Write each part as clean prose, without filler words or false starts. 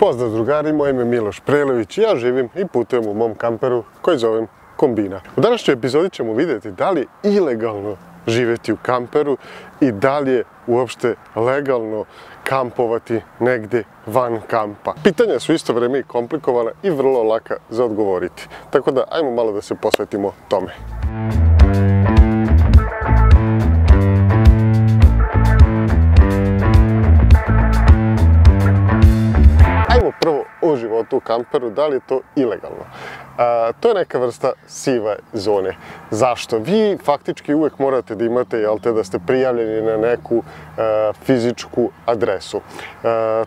Pozdrav drugari, moje ime je Miloš Prelević i ja živim i putujem u mom kamperu koji zovem Kombina. U današnjoj epizodi ćemo vidjeti da li je ilegalno živjeti u kamperu i da li je uopšte legalno kampovati negdje van kampa. Pitanja su isto vrijeme i komplikovana i vrlo laka za odgovoriti. Tako da, ajmo malo da se posvetimo tome. Prvo o životu u kamperu, da li je to ilegalno? To je neka vrsta sive zone. Zašto? Vi faktički uvijek morate da imate, da ste prijavljeni na neku fizičku adresu.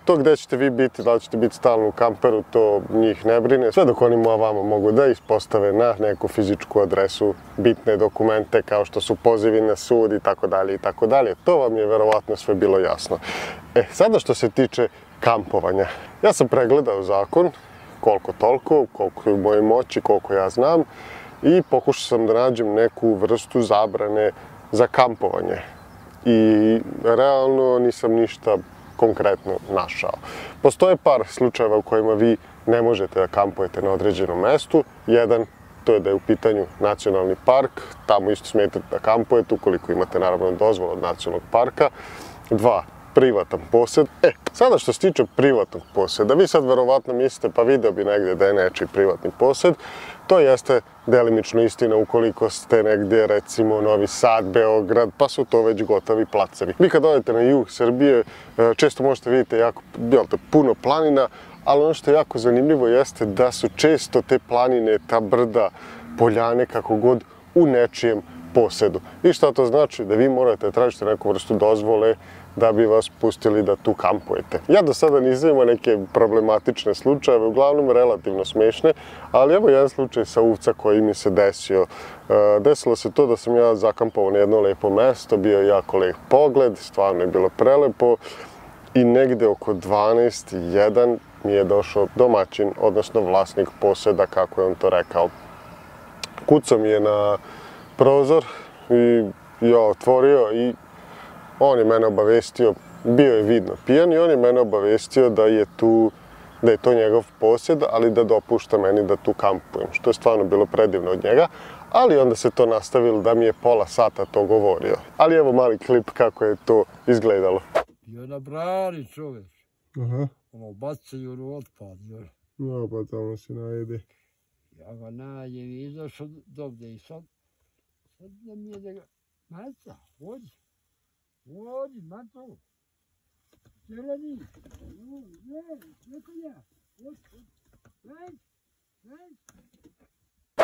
To gdje ćete vi biti, da li ćete biti stalno u kamperu, to njih ne brine. Sve dok oni vama mogu da ispostave na neku fizičku adresu bitne dokumente kao što su pozivi na sud i tako dalje i tako dalje. To vam je verovatno sve bilo jasno. Sada što se tiče kampovanja. Ja sam pregledao zakon, koliko toliko, koliko je u mojoj moći, koliko ja znam i pokušao sam da nađem neku vrstu zabrane za kampovanje. I realno nisam ništa konkretno našao. Postoje par slučajeva u kojima vi ne možete da kampujete na određenom mestu. Jedan, to je da je u pitanju nacionalni park, tamo isto smijete da kampujete ukoliko imate naravno dozvolu od nacionalnog parka. Dva, privatan posjed. Sada što se tiče privatnog posjeda, vi sad verovatno mislite pa video bi negdje da je nečiji privatni posjed. To jeste delimično istina ukoliko ste negdje recimo Novi Sad, Beograd, pa su to već gotovi placevi. Vi kad odete na jug Srbije, često možete vidjeti puno planina, ali ono što je jako zanimljivo jeste da su često te planine, ta brda, poljane, kako god, u nečijem posjedu. I šta to znači? Da vi morate tražiti neku vrstu dozvole da bi vas pustili da tu kampujete. Ja do sada nisam imao neke problematične slučajeve, uglavnom relativno smiješne, ali evo jedan slučaj sa Uvca koji mi se desio. Desilo se to da sam ja zakampovao na jedno lepo mesto, bio je jako lep pogled, stvarno je bilo prelepo i negde oko 12:01 mi je došao domaćin, odnosno vlasnik posjeda, kako je on to rekao. Kucao mi je na prozor i ja otvorio i on je mene obavestio, bio je vidno pijan i on je mene obavestio da je to njegov posjed, ali da dopušta meni da tu kampujem, što je stvarno bilo predivno od njega, ali onda se to nastavilo da mi je pola sata to govorio. Ali evo mali klip kako je to izgledalo. Bio na brani čovjek. Aha. Bacaju u otpad. No, pa tamo se najede. Ja ga nađem i izašao dovde i sad da mi je da ga... Maca, hođi. Hođi, maco. Zeleni. Neko ja.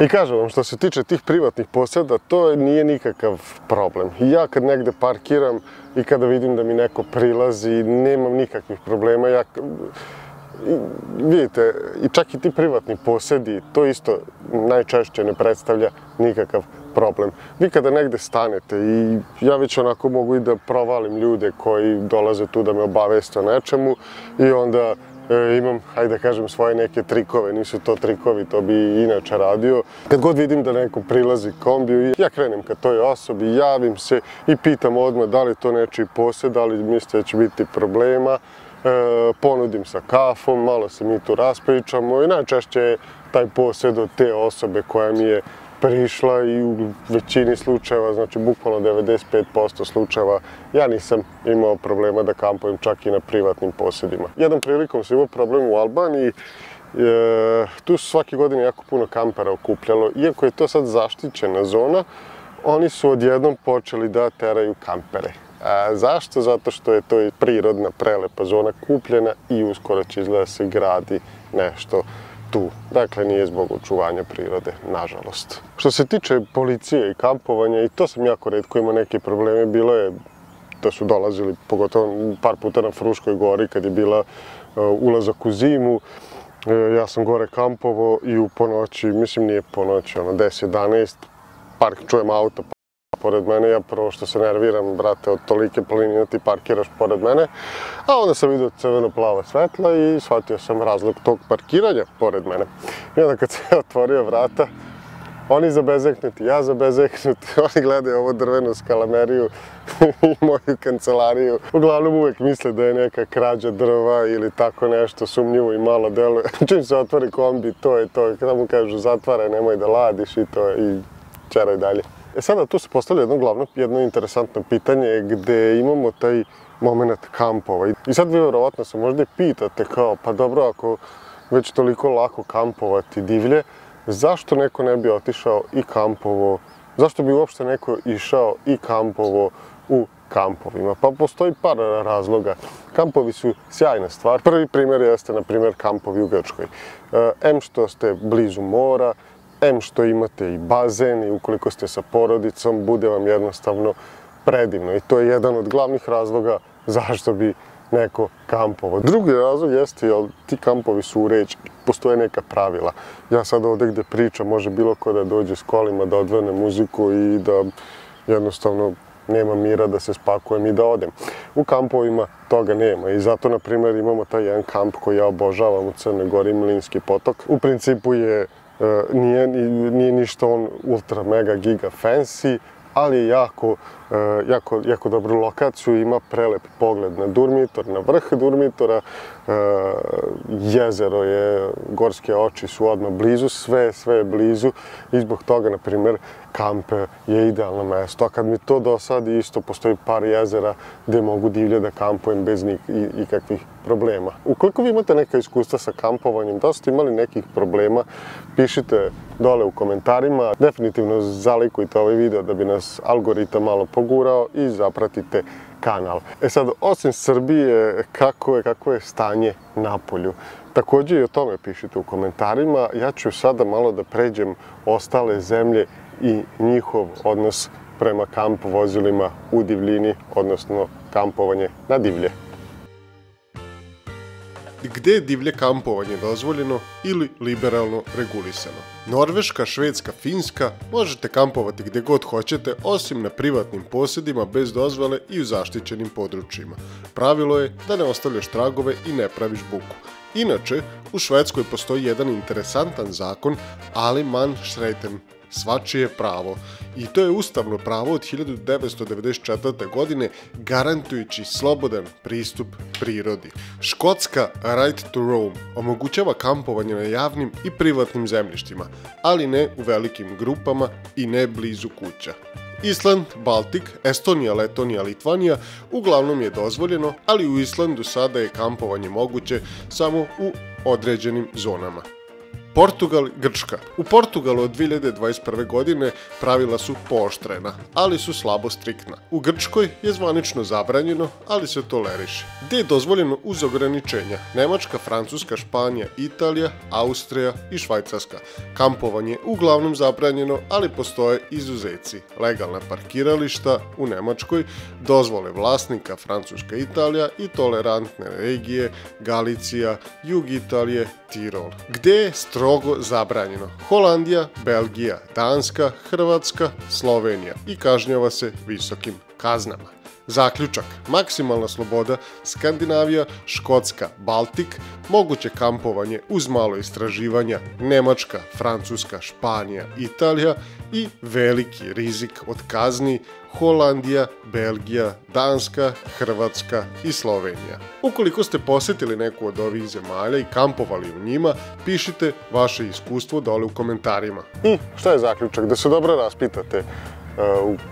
I kažem vam, što se tiče tih privatnih posjeda, to nije nikakav problem. I ja kad negde parkiram i kada vidim da mi neko prilazi, nemam nikakvih problema. Vidite, i čak i ti privatni posjedi, to isto najčešće ne predstavlja nikakav problem. Vi kada negde stanete i ja već onako mogu i da provalim ljude koji dolaze tu da me obaveste o nečemu i onda imam, hajde da kažem, svoje neke trikove, nisu to trikovi, to bi i inače radio. Kad god vidim da neko prilazi kombiju, ja krenem ka toj osobi, javim se i pitam odmah da li je to nečiji posjed, da li mislite da će biti problema. Ponudim sa kafom, malo se mi tu raspričamo i najčešće je taj posjed od te osobe koja mi je prišla i u većini slučajeva, znači bukvalno 95% slučajeva, ja nisam imao problema da kampujem čak i na privatnim posjedima. Jednom prilikom sam imao problem u Albaniji, tu su svake godine jako puno kampera okupljalo, iako je to sad zaštićena zona, oni su odjednom počeli da teraju kampere. Zašto? Zato što je to prirodna, prelepa zona kupljena i uskoro će izgleda se gradi nešto tu. Dakle, nije zbog očuvanja prirode, nažalost. Što se tiče policije i kampovanja, i to sam jako retko imao neke probleme. Bilo je da su dolazili, pogotovo par puta na Fruškoj gori, kad je bila ulazak u zimu. Ja sam gore kampovao i u ponoći, mislim nije ponoći, 10-11, čujem auto pored mene, ja prvo što se nerviram, brate, od tolike planine ti parkiraš pored mene, a onda sam vidio crveno-plava svetla i shvatio sam razlog tog parkiranja pored mene. I onda kad sam otvorio vrata, Oni zabezeknuti, ja zabezeknut, oni gledaju ovu drvenu skalameriju i moju kancelariju. Uglavnom uvek misle da je neka krađa drva ili tako nešto sumnjivo i malo deluje. Čim se otvori kombi, to je to. Kada mu kažu zatvaraj, nemoj da ladiš i to je, i čeraj dalje. Sada tu se postavlja jedno interesantno pitanje gde imamo taj moment kampova. I sad vi verovatno se možda i pitate kao, pa dobro, ako već toliko lako kampovati divlje, zašto neko ne bi otišao i kampovo, zašto bi uopšte neko išao i kampovo u kampovima? Pa postoji par razloga. Kampovi su sjajna stvar. Prvi primjer jeste, na primjer, kampovi u Grčkoj. Em što ste blizu mora, em što imate i bazen i ukoliko ste sa porodicom, bude vam jednostavno predivno. I to je jedan od glavnih razloga zašto bi neko kampovo. Drugi razlog jeste, jer ti kampovi su uređeni, postoje neka pravila. Ja sad ovde gde pričam, može bilo ko da dođe s kolima, da odvrne muziku i da jednostavno nema mira da se spakujem i da odem. U kampovima toga nema i zato, na primjer, imamo taj jedan kamp koji ja obožavam u Crnoj Gori, Mlinski potok. U principu nije ništa on ultra mega giga fancy, ali je jako dobru lokaciju, ima prelep pogled na Durmitor, na vrh Durmitora, jezero je, gorske oči su odmah blizu, sve je blizu i zbog toga, na primjer, kamp je idealno mesto. A kad mi to dosadi, isto postoji par jezera gde mogu divlje da kampujem bez ikakvih problema. Ukoliko vi imate neka iskustva sa kampovanjem, da ste imali nekih problema, pišite dole u komentarima. Definitivno zalikujte ovaj video da bi nas algoritam malo pogurao i zapratite kanal. Sad, osim Srbije, kako je stanje napolju? Također i o tome pišite u komentarima. Ja ću sada malo da pređem ostale zemlje i njihov odnos prema kamp vozilima u divljini, odnosno kampovanje na divlje. Gde je divlje kampovanje dozvoljeno ili liberalno regulisano? Norveška, Švedska, Finska, možete kampovati gde god hoćete, osim na privatnim posjedima bez dozvole i u zaštićenim područjima. Pravilo je da ne ostavljaš tragove i ne praviš buku. Inače, u Švedskoj postoji jedan interesantan zakon, allemannsretten, svačije pravo. I to je ustavno pravo od 1994. godine, garantujući slobodan pristup prirodi. Škotska Right to Roam omogućava kampovanje na javnim i privatnim zemljištima, ali ne u velikim grupama i ne blizu kuća. Island, Baltik, Estonija, Letonija, Litvanija uglavnom je dozvoljeno, ali u Islandu sada je kampovanje moguće samo u određenim zonama. Portugal, Grčka. U Portugalu od 2021. godine pravila su pooštrena, ali su slabo striktna. U Grčkoj je zvanično zabranjeno, ali se toleriše. Gde je dozvoljeno uz ograničenja? Nemačka, Francuska, Španija, Italija, Austrija i Švajcarska. Kampovanje je uglavnom zabranjeno, ali postoje izuzeci. Legalna parkirališta u Nemačkoj, dozvole vlasnika Francuska, Italija i tolerantne regije Galicija, jug Italije, Tirol. Gde je strogo zabranjeno? Holandija, Belgija, Danska, Hrvatska, Slovenija i kažnjava se visokim kaznama. Zaključak: maksimalna sloboda, Skandinavija, Škotska, Baltik, moguće kampovanje uz malo istraživanja, Nemačka, Francuska, Španija, Italija i veliki rizik od kazni, Holandija, Belgija, Danska, Hrvatska i Slovenija. Ukoliko ste posjetili neku od ovih zemalja i kampovali u njima, pišite vaše iskustvo dole u komentarima. I šta je zaključak? Da se dobro raspitate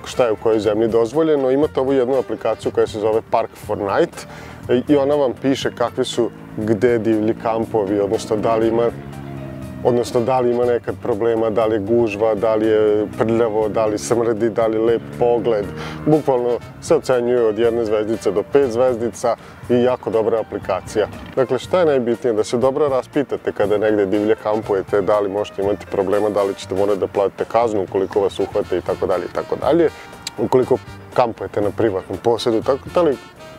šta je u kojoj zemlji dozvoljeno. Imate ovu jednu aplikaciju koja se zove Park for Night i ona vam piše kakvi su gde divlji kampovi, odnosno da li ima nekad problema, da li je gužva, da li je prljavo, da li smrdi, da li je lep pogled. Bukvalno se ocenjuje od 1 zvezdice do 5 zvezdica i jako dobra aplikacija. Dakle, šta je najbitnije? Da se dobro raspitate kada negde divlje kampujete, da li možete imati problema, da li ćete morati da platite kaznu ukoliko vas uhvate itd. Ukoliko kampujete na privatnom posjedu,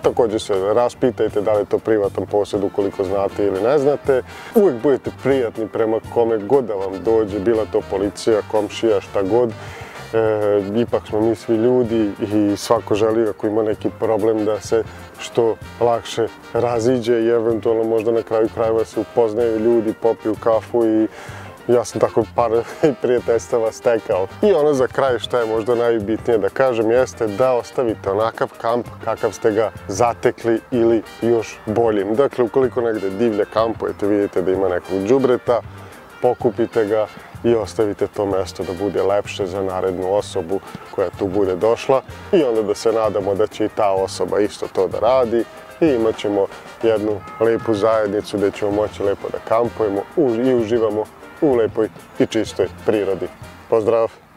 također se raspitajte da li je to privatan posjed ukoliko znate ili ne znate. Uvijek budete prijatni prema kome god da vam dođe, bila to policija, komšija, šta god. Ipak smo mi svi ljudi i svako želi, ako ima neki problem, da se što lakše raziđe i eventualno možda na kraju krajeva se upoznaju ljudi, popiju kafu i Ja sam tako par prijateljstava stekao. I ono za kraj što je možda najbitnije da kažem jeste da ostavite onakav kamp kakav ste ga zatekli ili još boljim. Dakle, ukoliko negde divlje kampujete, vidite da ima nekog đubreta, pokupite ga i ostavite to mesto da bude lepše za narednu osobu koja tu bude došla i onda da se nadamo da će i ta osoba isto to da radi i imat ćemo jednu lepu zajednicu gdje ćemo moći lepo da kampujemo i uživamo u lepoj i čistoj prirodi. Pozdrav!